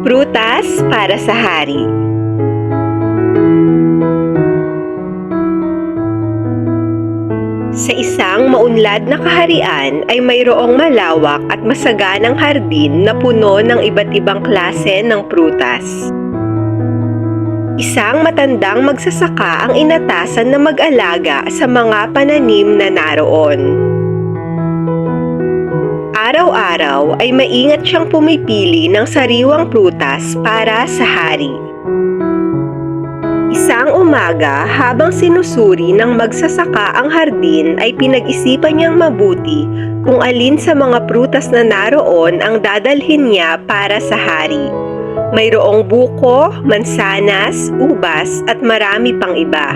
Prutas para sa hari. Sa isang maunlad na kaharian ay mayroong malawak at masaganang hardin na puno ng iba't ibang klase ng prutas. Isang matandang magsasaka ang inatasan na mag-alaga sa mga pananim na naroon. Araw-araw ay maingat siyang pumipili ng sariwang prutas para sa hari. Isang umaga, habang sinusuri ng magsasaka ang hardin, ay pinag-isipan niyang mabuti kung alin sa mga prutas na naroon ang dadalhin niya para sa hari. Mayroong buko, mansanas, ubas at marami pang iba.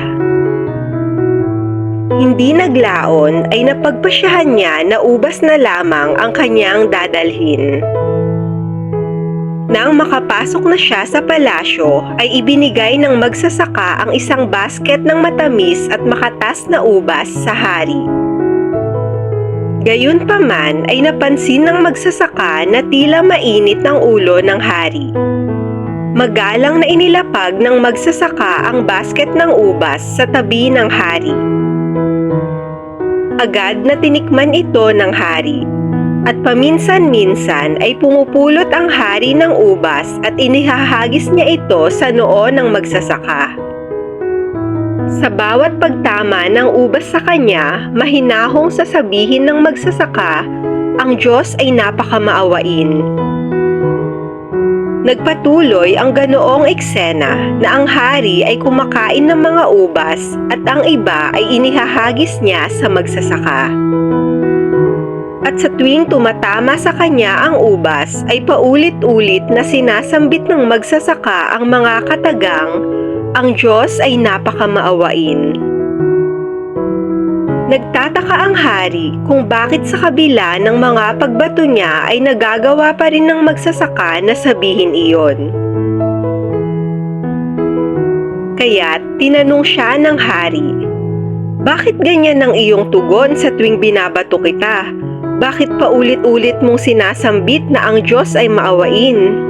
Hindi naglaon ay napagpasyahan niya na ubas na lamang ang kanyang dadalhin. Nang makapasok na siya sa palasyo, ay ibinigay ng magsasaka ang isang basket ng matamis at makatas na ubas sa hari. Gayunpaman ay napansin ng magsasaka na tila mainit ang ulo ng hari. Magalang na inilapag ng magsasaka ang basket ng ubas sa tabi ng hari. Agad na tinikman ito ng hari, at paminsan-minsan ay pumupulot ang hari ng ubas at inihahagis niya ito sa noo ng magsasaka. Sa bawat pagtama ng ubas sa kanya, mahinahong sasabihin ng magsasaka, ang Diyos ay napakamaawain. Nagpatuloy ang ganoong eksena na ang hari ay kumakain ng mga ubas at ang iba ay inihahagis niya sa magsasaka. At sa tuwing tumatama sa kanya ang ubas ay paulit-ulit na sinasambit ng magsasaka ang mga katagang, ang Diyos ay napakamaawain. Nagtataka ang hari kung bakit sa kabila ng mga pagbato niya ay nagagawa pa rin ng magsasaka na sabihin iyon. Kaya't tinanong siya ng hari, "Bakit ganyan ang iyong tugon sa tuwing binabato kita? Bakit paulit-ulit mong sinasambit na ang Diyos ay maawain?"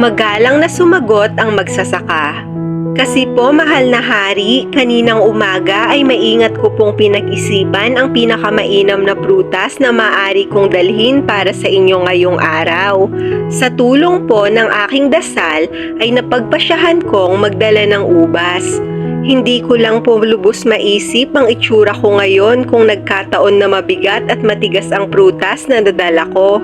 Magalang na sumagot ang magsasaka, "Kasi po, mahal na hari, kaninang umaga ay maingat ko pong pinag-isipan ang pinakamainam na prutas na maaari kong dalhin para sa inyo ngayong araw. Sa tulong po ng aking dasal ay napagpasyahan kong magdala ng ubas. Hindi ko lang po lubos maisip ang itsura ko ngayon kung nagkataon na mabigat at matigas ang prutas na nadala ko.